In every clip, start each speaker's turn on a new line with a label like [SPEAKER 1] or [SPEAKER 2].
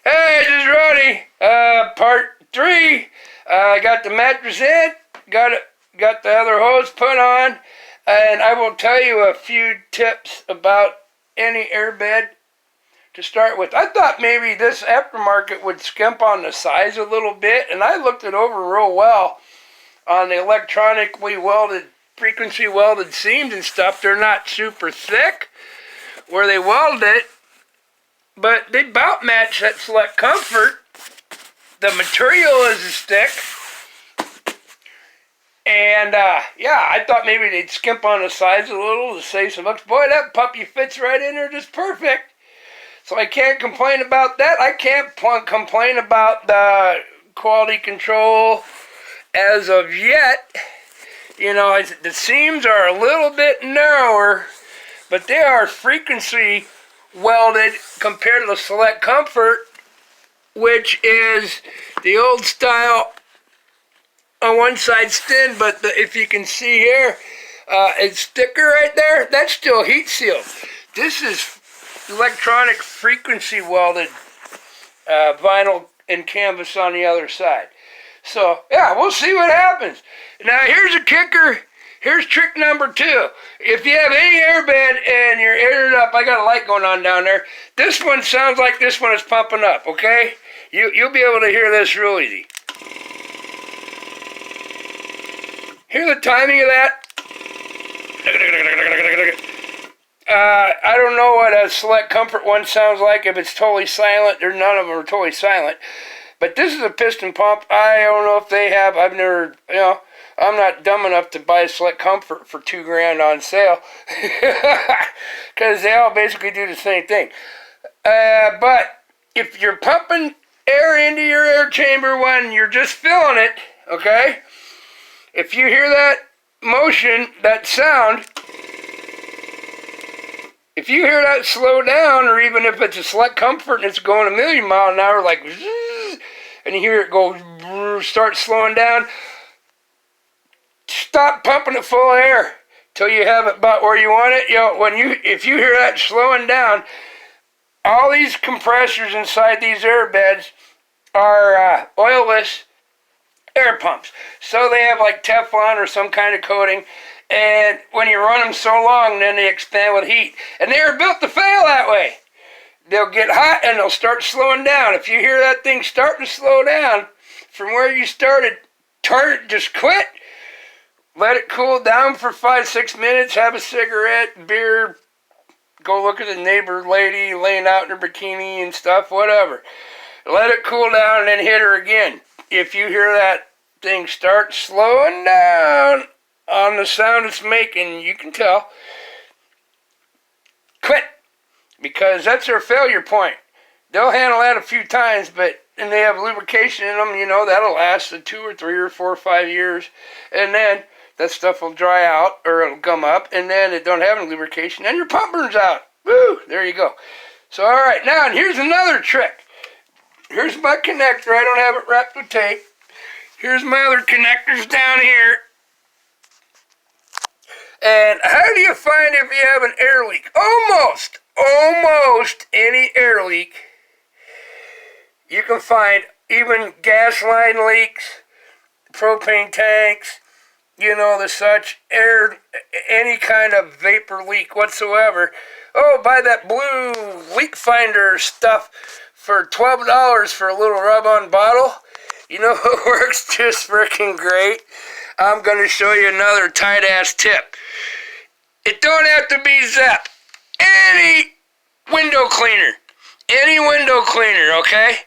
[SPEAKER 1] Hey, this is Ronnie. Part 3. I got the mattress in, got the other hose put on, and I will tell you a few tips about any airbed to start with. I thought maybe this aftermarket would skimp on the size a little bit, and I looked it over real well on the electronically welded, frequency welded seams and stuff. They're not super thick where they welded it, but they about match that Select Comfort. The material is thick. And, yeah, I thought maybe they'd skimp on the size a little to save some bucks. Boy, that puppy fits right in there just perfect. So I can't complain about that. I can't complain about the quality control as of yet. You know, the seams are a little bit narrower, but they are frequency welded compared to the Select Comfort, which is the old style on one side thin, but if you can see here, it's thicker right there. That's still heat sealed. This is electronic frequency welded vinyl and canvas on the other side. So, yeah, we'll see what happens. Now, here's a kicker. Here's trick number 2. If you have any airbed and you're aired up, I got a light going on down there. This one sounds like this one is pumping up, okay? You'll be able to hear this real easy. Hear the timing of that? I don't know what a Select Comfort one sounds like if it's totally silent. None of them are totally silent. But this is a piston pump. I don't know if they have. I've never, I'm not dumb enough to buy a Select Comfort for $2,000 on sale. Because they all basically do the same thing. But if you're pumping air into your air chamber when you're just filling it, okay? If you hear that motion, that sound, if you hear that slow down, or even if it's a Select Comfort and it's going a million miles an hour, like, zzz, and you hear it go, start slowing down, stop pumping it full of air till you have it about where you want it. If you hear that slowing down, all these compressors inside these airbeds are oilless air pumps. So they have like Teflon or some kind of coating, and when you run them so long, then they expand with heat. And they are built to fail that way. They'll get hot and they'll start slowing down. If you hear that thing starting to slow down from where you started, just quit. Let it cool down for 5-6 minutes. Have a cigarette, beer. Go look at the neighbor lady laying out in her bikini and stuff, whatever. Let it cool down and then hit her again. If you hear that thing start slowing down on the sound it's making, you can tell. Quit. Because that's their failure point. They'll handle that a few times, and they have lubrication in them, that'll last 2 or 3 or 4 or 5 years. And then that stuff will dry out, or it'll gum up, and then it don't have any lubrication, and your pump burns out. Woo! There you go. So, all right, now, and here's another trick. Here's my connector. I don't have it wrapped with tape. Here's my other connectors down here. And how do you find if you have an air leak? Almost any air leak. You can find even gas line leaks, propane tanks, the such, any kind of vapor leak whatsoever. Oh, buy that blue leak finder stuff for $12 for a little rub-on bottle. It works just freaking great. I'm going to show you another tight-ass tip. It don't have to be Zep. Any window cleaner, okay?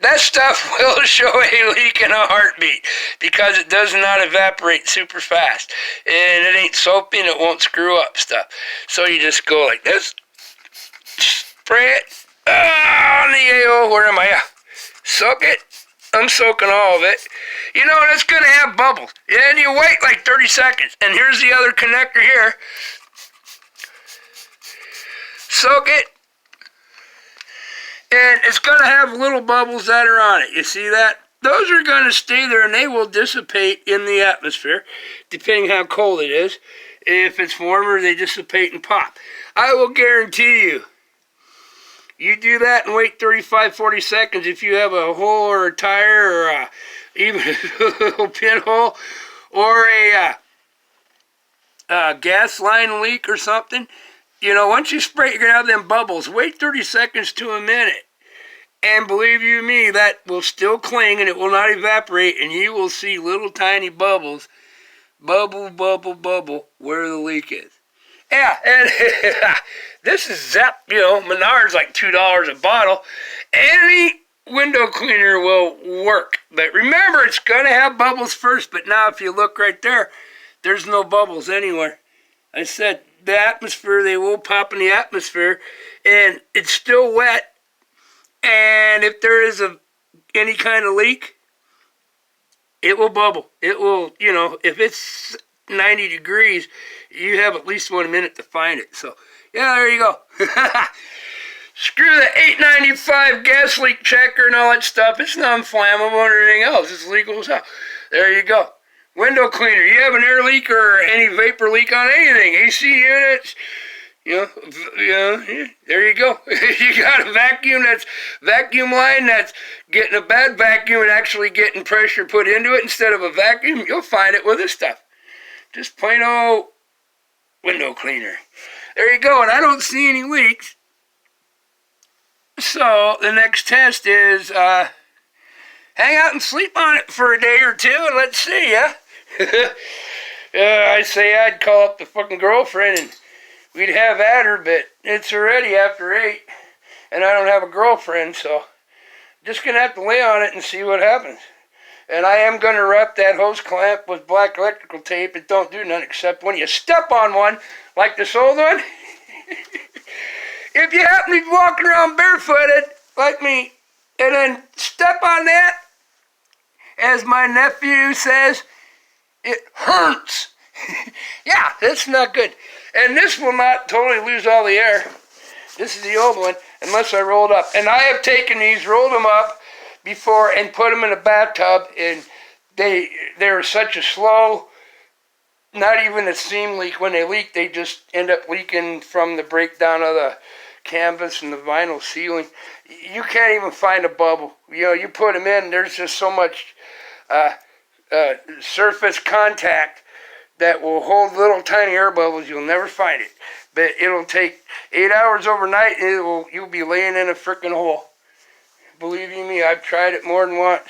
[SPEAKER 1] That stuff will show a leak in a heartbeat because it does not evaporate super fast. And it ain't soapy and it won't screw up stuff. So you just go like this, spray it on the AO, where am I? Yeah. Soak it. I'm soaking all of it. And it's going to have bubbles. And you wait like 30 seconds. And here's the other connector here. Soak it. And it's going to have little bubbles that are on it. You see that? Those are going to stay there and they will dissipate in the atmosphere, depending how cold it is. If it's warmer, they dissipate and pop. I will guarantee you, You do that and wait 35, 40 seconds. If you have a hole or a tire or even a little pinhole or a gas line leak or something, you know, once you spray, you're going to have them bubbles. Wait 30 seconds to a minute. And believe you me, that will still cling and it will not evaporate, and you will see little tiny bubbles, bubble, bubble, bubble, where the leak is. Yeah, and this is Zep, you know, Menards like $2 a bottle. Any window cleaner will work. But remember, it's going to have bubbles first, but now if you look right there, there's no bubbles anywhere. I said the atmosphere, they will pop in the atmosphere, and it's still wet. And if there is any kind of leak, it will bubble. It will, you know, if it's 90 degrees, you have at least 1 minute to find it. So, yeah, there you go. Screw the $8.95 gas leak checker and all that stuff. It's non-flammable and everything else. It's legal as hell. There you go. Window cleaner. You have an air leak or any vapor leak on anything. AC units. You know, there you go. You got a vacuum line that's getting a bad vacuum and actually getting pressure put into it instead of a vacuum. You'll find it with this stuff. Just plain old window cleaner. There you go. And I don't see any leaks. So the next test is hang out and sleep on it for a day or two and let's see, yeah? I say I'd call up the fucking girlfriend and we'd have at her, but it's already after 8, and I don't have a girlfriend, so just going to have to lay on it and see what happens. And I am going to wrap that hose clamp with black electrical tape. It don't do nothing except when you step on one, like this old one. If you happen to be walking around barefooted, like me, and then step on that, as my nephew says, it hurts. Yeah, that's not good. And this will not totally lose all the air. This is the old one, unless I roll it up. And I have taken these, rolled them up before, and put them in a bathtub, and they're such a slow, not even a seam leak. When they leak, they just end up leaking from the breakdown of the canvas and the vinyl ceiling. You can't even find a bubble. You know, you put them in, there's just so much surface contact that will hold little tiny air bubbles. You'll never find it. But it'll take 8 hours overnight, and you'll be laying in a frickin' hole. Believe you me, I've tried it more than once.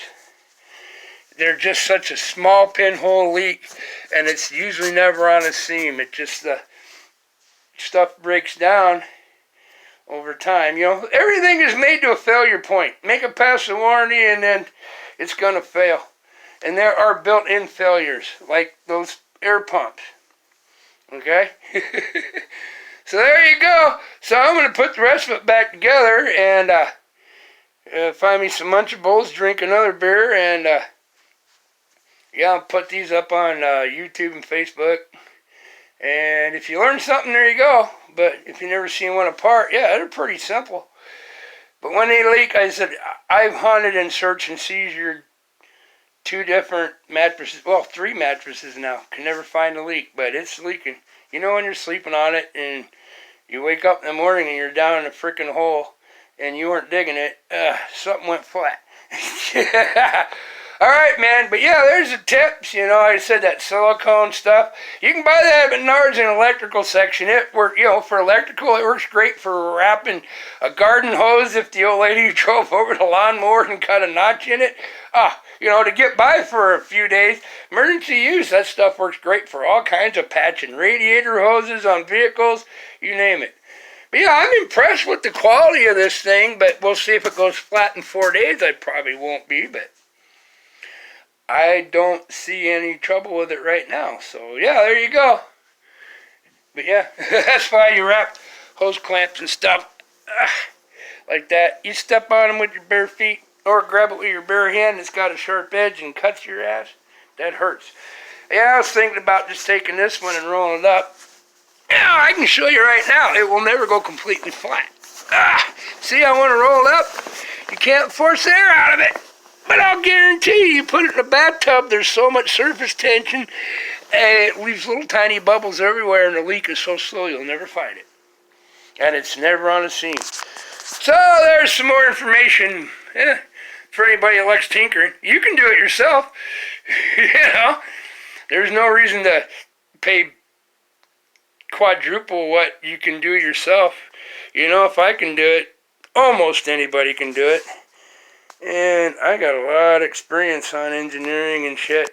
[SPEAKER 1] They're just such a small pinhole leak, and it's usually never on a seam. It just, the stuff breaks down over time. You know, everything is made to a failure point. Make it past the warranty, and then it's going to fail. And there are built-in failures, like those air pumps. Okay? So there you go. So I'm going to put the rest of it back together and find me some Munchables, drink another beer, and yeah, I'll put these up on YouTube and Facebook. And if you learn something, there you go. But if you never seen one apart, yeah, they're pretty simple. But when they leak, I said, I've hunted and searched and seizured 2 different mattresses, well, 3 mattresses now. Can never find a leak, but it's leaking. You know when you're sleeping on it and you wake up in the morning and you're down in a freaking hole and you weren't digging it, something went flat. All right, man, but yeah, there's the tips. You know, I said that silicone stuff. You can buy that at Menards in the electrical section. It works, you know, for electrical, it works great for wrapping a garden hose if the old lady drove over the lawnmower and cut a notch in it. You know, to get by for a few days. Emergency use, that stuff works great for all kinds of patching. Radiator hoses on vehicles, you name it. But yeah, I'm impressed with the quality of this thing, but we'll see if it goes flat in 4 days. I probably won't be, but I don't see any trouble with it right now. So yeah, there you go. But yeah, that's why you wrap hose clamps and stuff like that. You step on them with your bare feet, or grab it with your bare hand that's got a sharp edge and cuts your ass. That hurts. Yeah, I was thinking about just taking this one and rolling it up. Yeah, I can show you right now. It will never go completely flat. See, I want to roll it up. You can't force air out of it. But I'll guarantee you put it in a bathtub, there's so much surface tension, and it leaves little tiny bubbles everywhere, and the leak is so slow you'll never find it. And it's never on a seam. So there's some more information for anybody that likes tinkering. You can do it yourself. You know, there's no reason to pay quadruple what you can do yourself. You know, if I can do it, almost anybody can do it. And I got a lot of experience on engineering and shit.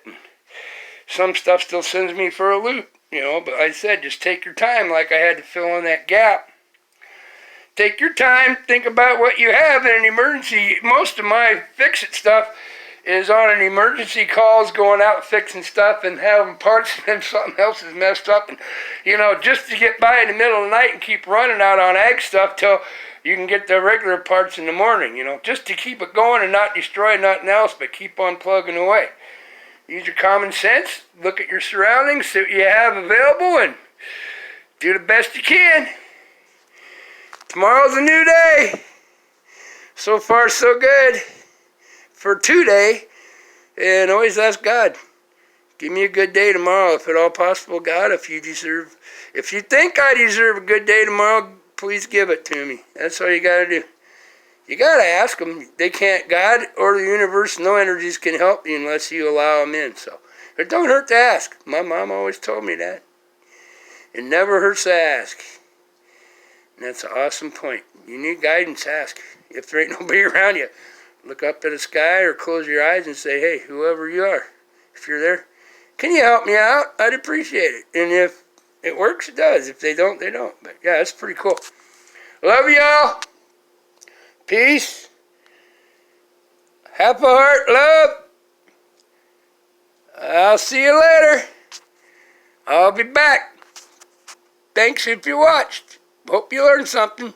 [SPEAKER 1] Some stuff still sends me for a loop, you know, but I said just take your time like I had to fill in that gap. Take your time, think about what you have in an emergency. Most of my fix-it stuff is on an emergency calls, going out fixing stuff and having parts and something else is messed up. And, you know, just to get by in the middle of the night and keep running out on ag stuff till you can get the regular parts in the morning, you know, just to keep it going and not destroy nothing else, but keep on plugging away. Use your common sense, look at your surroundings, see what you have available, and do the best you can. Tomorrow's a new day. So far, so good for today. And always ask God, give me a good day tomorrow, if at all possible. God, if you think I deserve a good day tomorrow, please give it to me. That's all you got to do. You got to ask them. They can't, God or the universe, no energies can help you unless you allow them in. So it don't hurt to ask. My mom always told me that. It never hurts to ask. And that's an awesome point. You need guidance, ask. If there ain't nobody around you, look up to the sky or close your eyes and say, hey, whoever you are, if you're there, can you help me out? I'd appreciate it. And if it works, it does. If they don't, they don't. But yeah, that's pretty cool. Love y'all. Peace. Happy heart, love. I'll see you later. I'll be back. Thanks if you watched. Hope you learned something.